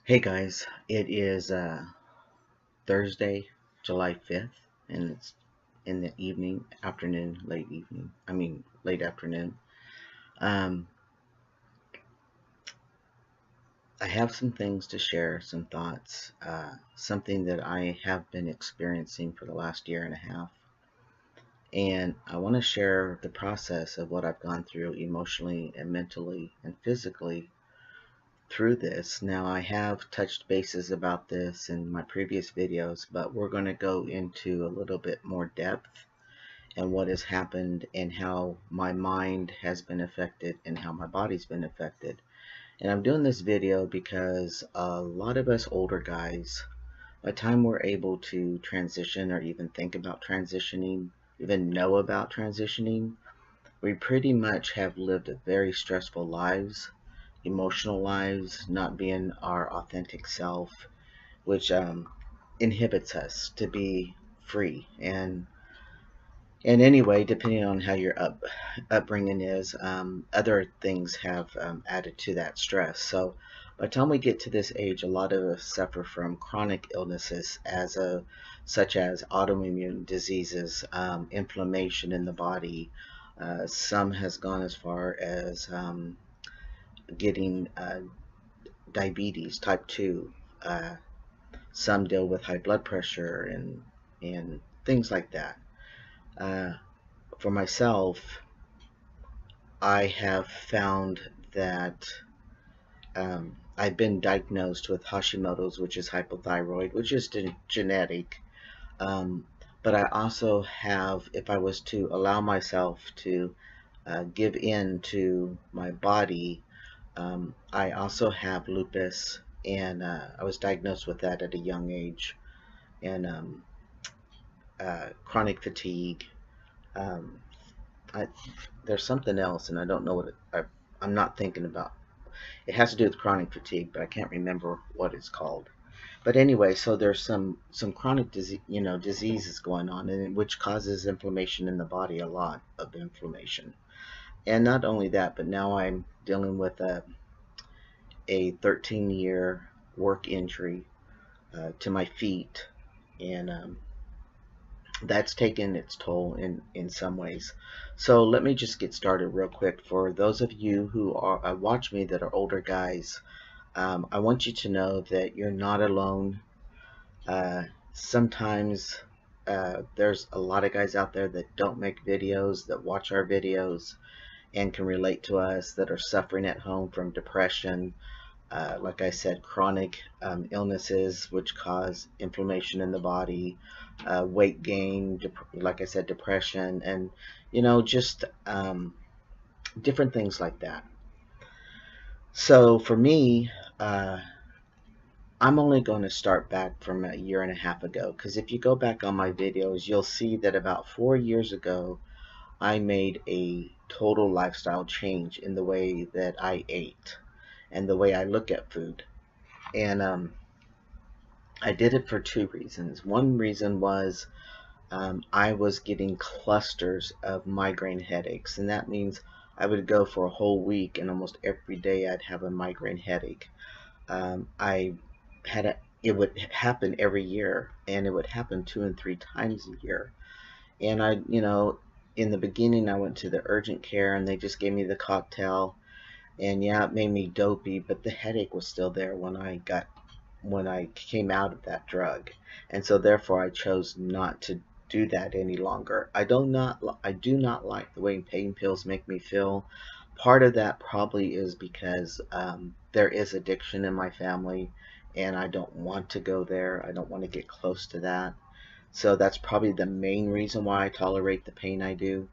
Hey guys, it is Thursday, July 5th, and it's in the evening, afternoon, late evening. Late afternoon. Um, I have some things to share, some thoughts, something that I have been experiencing for the last year and a half. And I want to share the process of what I've gone through emotionally and mentally and physically through this. Now, I have touched bases about this in my previous videos, but we're going to go into a little bit more depth and what has happened and how my mind has been affected and how my body's been affected. And I'm doing this video because a lot of us older guys, by the time we're able to transition or even think about transitioning, even know about transitioning, we pretty much have lived a very stressful lives, emotional lives, not being our authentic self, which inhibits us to be free. And anyway, depending on how your upbringing is, other things have added to that stress. So by the time we get to this age, a lot of us suffer from chronic illnesses such as autoimmune diseases, inflammation in the body. Some has gone as far as getting diabetes type 2. Some deal with high blood pressure and things like that. Uh, for myself, I have found that I've been diagnosed with Hashimoto's, which is hypothyroid, which is genetic. Um, but I also have, if I was to allow myself to give in to my body, I also have lupus, and I was diagnosed with that at a young age, and chronic fatigue. Um, I, there's something else, and I don't know I'm not thinking about. It has to do with chronic fatigue, but I can't remember what it's called. But anyway, so there's some chronic disease, diseases going on, and which causes inflammation in the body, a lot of inflammation. And not only that, but now I'm dealing with a 13-year work injury to my feet, and that's taken its toll in some ways. So let me just get started real quick. For those of you who are watch me that are older guys, I want you to know that you're not alone. Sometimes there's a lot of guys out there that don't make videos, that watch our videos and can relate to us, that are suffering at home from depression, like I said, chronic illnesses which cause inflammation in the body, weight gain, like I said, depression, and just different things like that. So for me, I'm only going to start back from a year and a half ago, because if you go back on my videos, you'll see that about 4 years ago, I made a total lifestyle change in the way that I ate and the way I look at food. And I did it for two reasons. One reason was I was getting clusters of migraine headaches, and that means I would go for a whole week, and almost every day I'd have a migraine headache. I had it would happen every year, and it would happen 2 and 3 times a year. And in the beginning, I went to the urgent care, and they just gave me the cocktail, and yeah, it made me dopey, but the headache was still there when I came out of that drug, and so therefore I chose not to do that any longer. I do not like the way pain pills make me feel. Part of that probably is because there is addiction in my family, and I don't want to go there. I don't want to get close to that. So that's probably the main reason why I tolerate the pain I do.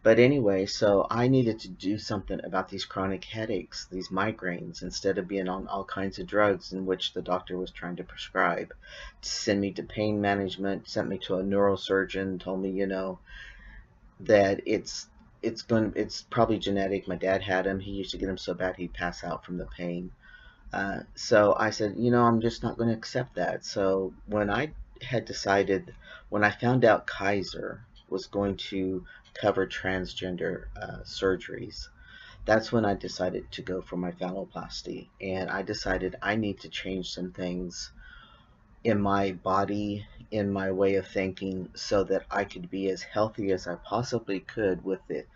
But anyway, so I needed to do something about these chronic headaches, these migraines, instead of being on all kinds of drugs in which the doctor was trying to prescribe. Send me to pain management, sent me to a neurosurgeon, told me, that it's probably genetic. My dad had him. He used to get him so bad he'd pass out from the pain. So I said, I'm just not going to accept that. So when I found out Kaiser was going to cover transgender surgeries, that's when I decided to go for my phalloplasty, and I decided I need to change some things in my body, in my way of thinking, so that I could be as healthy as I possibly could with it,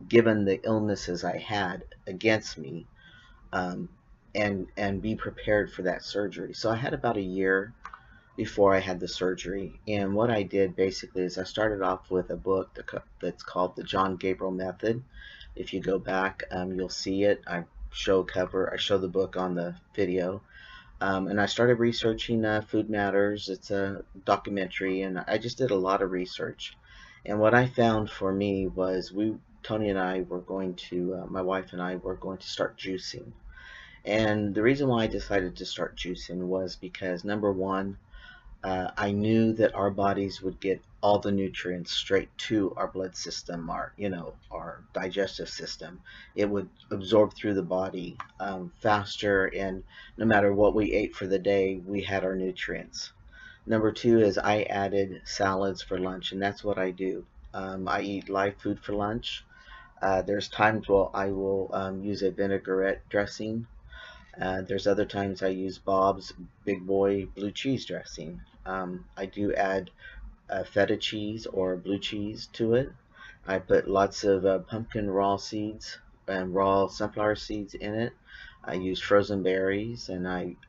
given the illnesses I had against me, um, and be prepared for that surgery. So I had about a year before I had the surgery, and what I did basically is I started off with a book that's called the John Gabriel Method. If you go back, you'll see it. I show the book on the video. And I started researching Food Matters. It's a documentary, and I just did a lot of research. And what I found for me was Tony and I were going to, my wife and I were going to start juicing. And the reason why I decided to start juicing was because, number one, I knew that our bodies would get all the nutrients straight to our blood system, our digestive system. It would absorb through the body faster, and no matter what we ate for the day, we had our nutrients. Number two is I added salads for lunch, and that's what I do. I eat live food for lunch. There's times where I will use a vinaigrette dressing. There's other times I use Bob's Big Boy blue cheese dressing. I do add feta cheese or blue cheese to it. I put lots of pumpkin raw seeds and raw sunflower seeds in it. I use frozen berries, and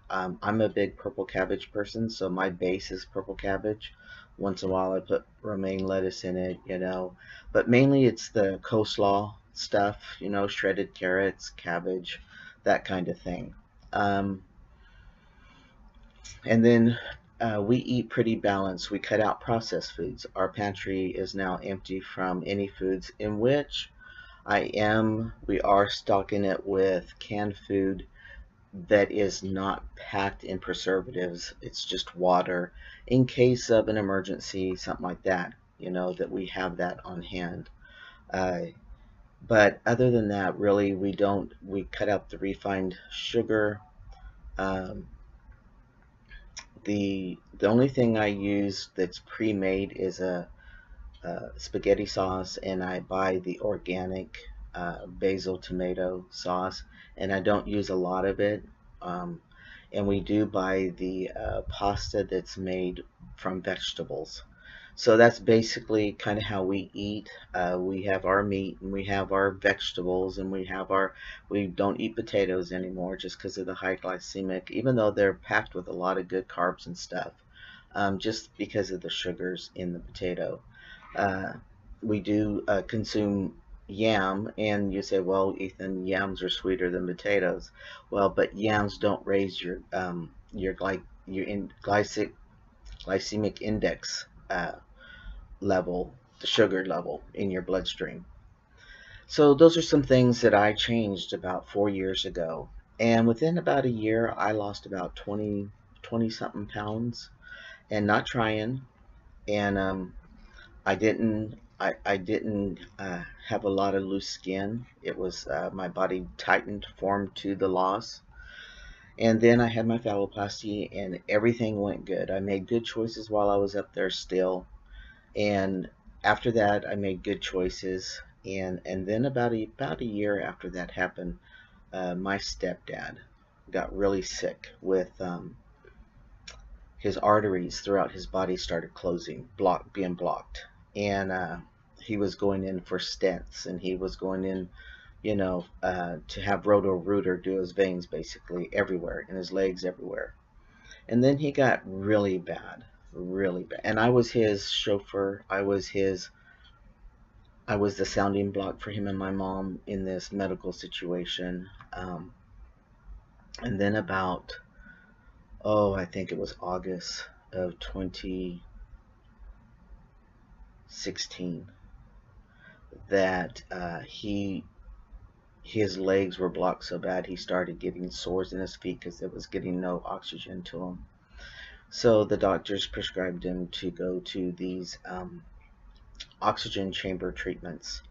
I'm a big purple cabbage person, so my base is purple cabbage. Once in a while I put romaine lettuce in it, but mainly it's the coleslaw stuff, shredded carrots, cabbage, that kind of thing. Um, and then we eat pretty balanced. We cut out processed foods. Our pantry is now empty from any foods, in which we are stocking it with canned food that is not packed in preservatives. It's just water in case of an emergency, something like that, that we have that on hand. Uh, but other than that, really, we cut out the refined sugar. Um, the only thing I use that's pre-made is a spaghetti sauce, and I buy the organic basil tomato sauce, and I don't use a lot of it. Um, and we do buy the pasta that's made from vegetables. So that's basically kind of how we eat. We have our meat, and we have our vegetables, and we don't eat potatoes anymore just because of the high glycemic, even though they're packed with a lot of good carbs and stuff, just because of the sugars in the potato. Uh, we do consume yam, and you say, well, Ethan, yams are sweeter than potatoes. Well, but yams don't raise your glycemic index level, the sugar level in your bloodstream. So those are some things that I changed about 4 years ago. And within about a year, I lost about 20 something pounds, and not trying. And I didn't have a lot of loose skin. It was my body tightened, formed to the loss. And then I had my phalloplasty, and everything went good. I made good choices while I was up there still. And after that, I made good choices. And then about a year after that happened, my stepdad got really sick with his arteries throughout his body started closing, being blocked, and he was going in for stents, and he was going in, to have roto-rooter do his veins basically everywhere, in his legs, everywhere. And then he got really bad, really bad. And I was his chauffeur. I was the sounding block for him and my mom in this medical situation. And then I think it was August of 2016 that his legs were blocked so bad he started getting sores in his feet because there was getting no oxygen to him. So the doctors prescribed him to go to these oxygen chamber treatments,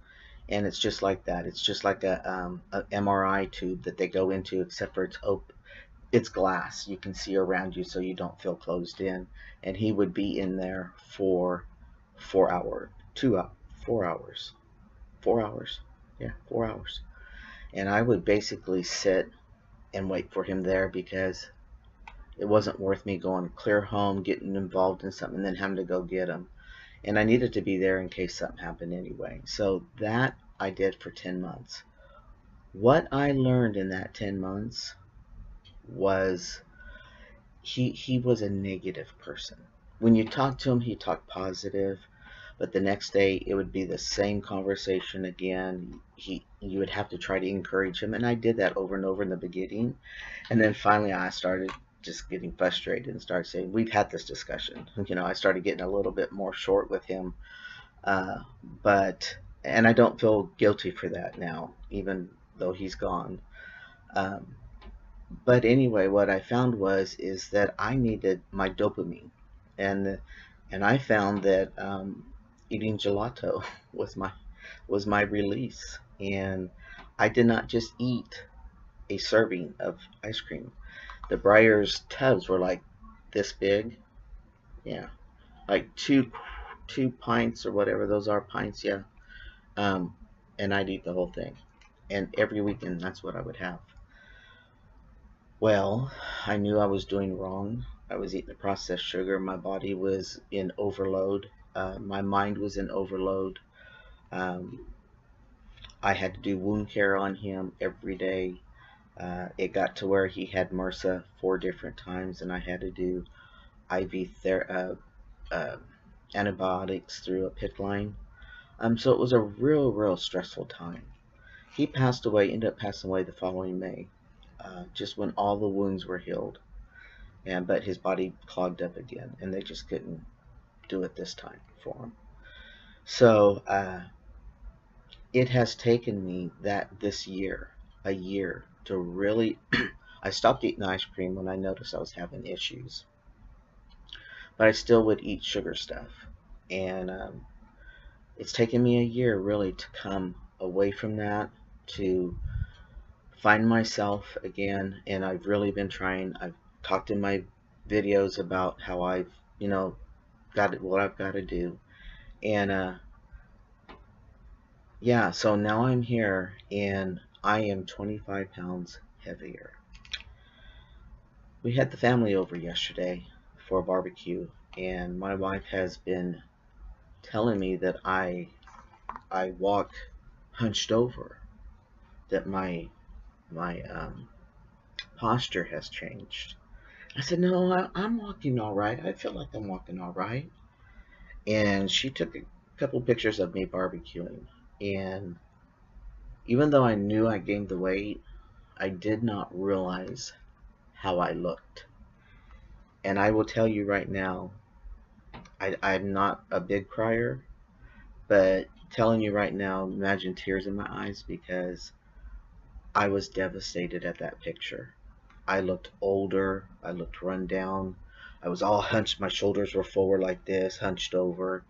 and it's just like that. It's just like a MRI tube that they go into, except for it's glass. You can see around you, so you don't feel closed in. And he would be in there for 4 hours, 4 hours, 4 hours, yeah, 4 hours. And I would basically sit and wait for him there because it wasn't worth me going clear home, getting involved in something, and then having to go get him. And I needed to be there in case something happened anyway. So that I did for 10 months. What I learned in that 10 months was he was a negative person. When you talked to him, he talked positive, but the next day it would be the same conversation again. You would have to try to encourage him, and I did that over and over in the beginning. And then finally I started just getting frustrated and started saying, we've had this discussion. I started getting a little bit more short with him. Uh, but, and I don't feel guilty for that now, even though he's gone. Um, but anyway, what I found is that I needed my dopamine, and and I found that eating gelato was my release, and I did not just eat a serving of ice cream. The Breyers tubs were like this big, yeah, like two pints or whatever those are, pints, yeah. Um, and I'd eat the whole thing, and every weekend that's what I would have. Well, I knew I was doing wrong. I was eating the processed sugar. My body was in overload. My mind was in overload. Um, I had to do wound care on him every day. It got to where he had MRSA 4 different times, and I had to do IV antibiotics through a PICC line. So it was a real, real stressful time. He passed away, ended up passing away the following May, just when all the wounds were healed. But his body clogged up again, and they just couldn't do it this time for him. So it has taken me this year, a year, to really. I stopped eating ice cream when I noticed I was having issues, but I still would eat sugar stuff, and it's taken me a year really to come away from that, to find myself again, and I've really been trying. I've talked in my videos about how I've, got it, what I've got to do, and yeah. So now I'm here, and I am 25 pounds heavier. We had the family over yesterday for a barbecue, and my wife has been telling me that I walk hunched over, that my posture has changed. I said, no, I'm walking all right. I feel like I'm walking all right. And she took a couple pictures of me barbecuing. And even though I knew I gained the weight, I did not realize how I looked. And I will tell you right now, I'm not a big crier, but telling you right now, imagine tears in my eyes because I was devastated at that picture. I looked older. I looked run down. I was all hunched. My shoulders were forward like this, hunched over,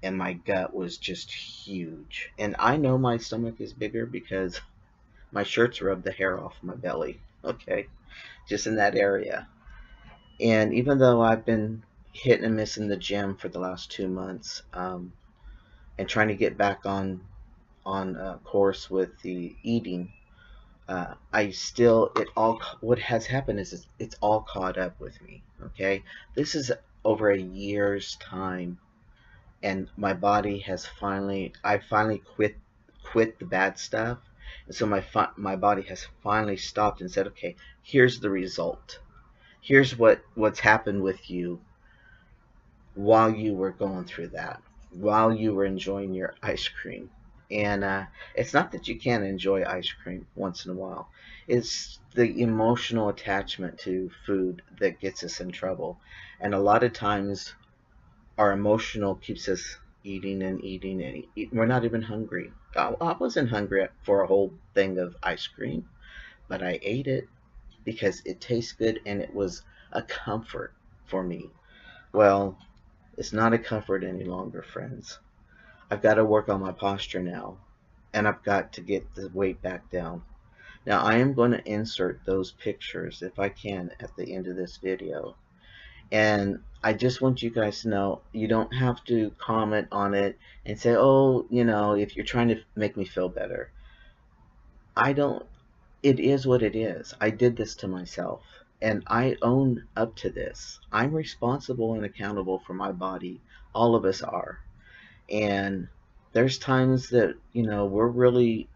and my gut was just huge. And I know my stomach is bigger because my shirts rub the hair off my belly. Okay, just in that area. And even though I've been hitting and missing the gym for the last 2 months, and trying to get back on course with the eating, I still, what has happened is it's all caught up with me. Okay, this is over a year's time, and my body has I finally quit the bad stuff, and so my body has finally stopped and said, okay, here's the result. Here's what's happened with you while you were going through that, while you were enjoying your ice cream. And it's not that you can't enjoy ice cream once in a while. It's the emotional attachment to food that gets us in trouble. And a lot of times our emotional keeps us eating and eating and we're not even hungry. I wasn't hungry for a whole thing of ice cream, but I ate it because it tastes good and it was a comfort for me. Well, it's not a comfort any longer, friends. I've got to work on my posture now, and I've got to get the weight back down. Now, I am going to insert those pictures, if I can, at the end of this video. And I just want you guys to know, you don't have to comment on it and say, oh, if you're trying to make me feel better. I don't, it is what it is. I did this to myself, and I own up to this. I'm responsible and accountable for my body. All of us are. And there's times that, we're really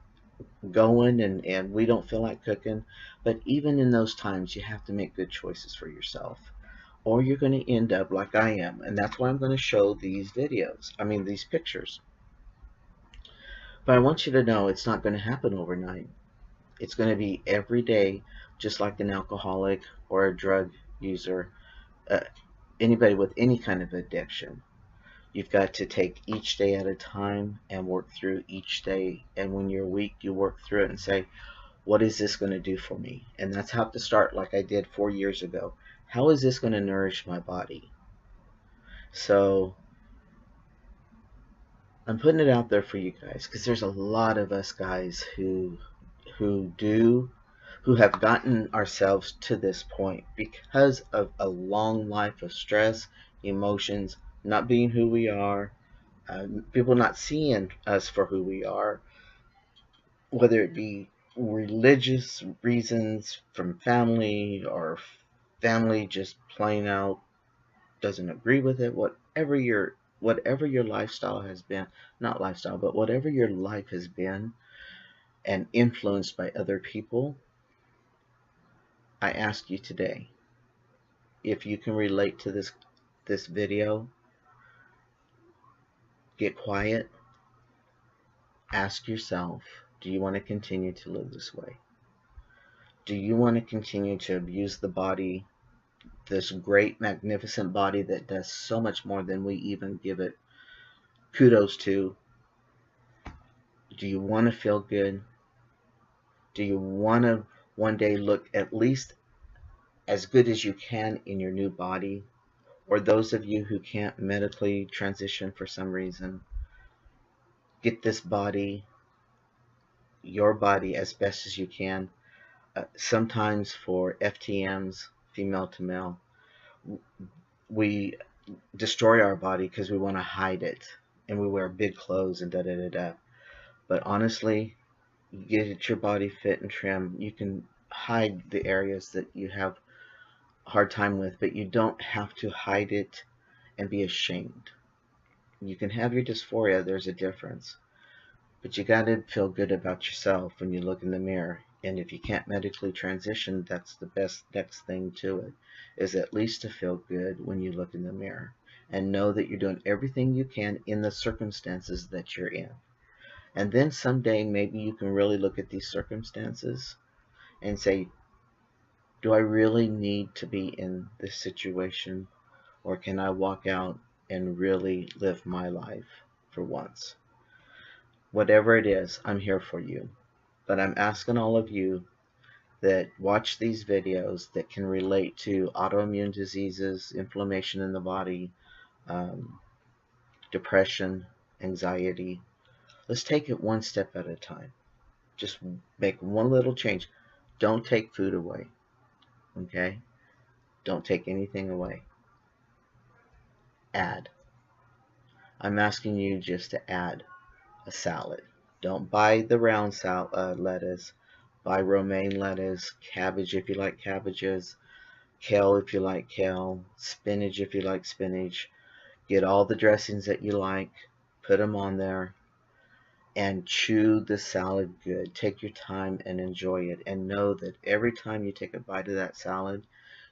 going and we don't feel like cooking. But even in those times, you have to make good choices for yourself, or you're going to end up like I am. And that's why I'm going to show these videos. I mean, these pictures. But I want you to know it's not going to happen overnight. It's going to be every day, just like an alcoholic or a drug user, uh, anybody with any kind of addiction. You've got to take each day at a time and work through each day. And when you're weak, you work through it and say, what is this going to do for me? And that's how to start, like I did 4 years ago. How is this going to nourish my body? So I'm putting it out there for you guys, because there's a lot of us guys who do who have gotten ourselves to this point because of a long life of stress, emotions, not being who we are, people not seeing us for who we are, whether it be religious reasons from family, or family just plain out doesn't agree with it. Whatever your lifestyle has been, not lifestyle, but whatever your life has been, and influenced by other people, I ask you today, if you can relate to this video, get quiet, ask yourself, do you want to continue to live this way? Do you want to continue to abuse the body, this great, magnificent body that does so much more than we even give it kudos to? Do you want to feel good? Do you want to one day look at least as good as you can in your new body? Or those of you who can't medically transition for some reason, get this body, your body, as best as you can. Sometimes for FTMs, female to male, we destroy our body because we want to hide it, and we wear big clothes and da da da da. But honestly, you get your body fit and trim, you can hide the areas that you have a hard time with, but you don't have to hide it and be ashamed. You can have your dysphoria, there's a difference. But you got to feel good about yourself when you look in the mirror. And if you can't medically transition, that's the best next thing to it, is at least to feel good when you look in the mirror. And know that you're doing everything you can in the circumstances that you're in. And then someday maybe you can really look at these circumstances and say, do I really need to be in this situation? Or can I walk out and really live my life for once? Whatever it is, I'm here for you. But I'm asking all of you that watch these videos that can relate to autoimmune diseases, inflammation in the body, um, depression, anxiety. Let's take it one step at a time. Just make one little change. Don't take food away, okay? Don't take anything away. Add. I'm asking you just to add a salad. Don't buy the round lettuce. Buy romaine lettuce, cabbage if you like cabbages, kale if you like kale, spinach if you like spinach. Get all the dressings that you like, put them on there, and chew the salad good. Take your time and enjoy it, and know that every time you take a bite of that salad,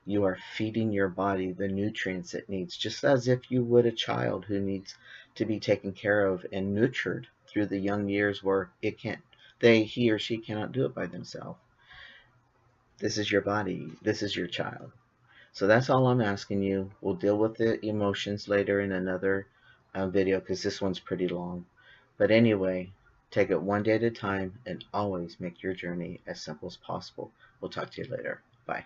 you are feeding your body the nutrients it needs, just as if you would a child who needs to be taken care of and nurtured through the young years where he or she cannot do it by themselves. This is your body. This is your child. So that's all I'm asking you. We'll deal with the emotions later in another video, because this one's pretty long. But anyway, take it one day at a time and always make your journey as simple as possible. We'll talk to you later. Bye.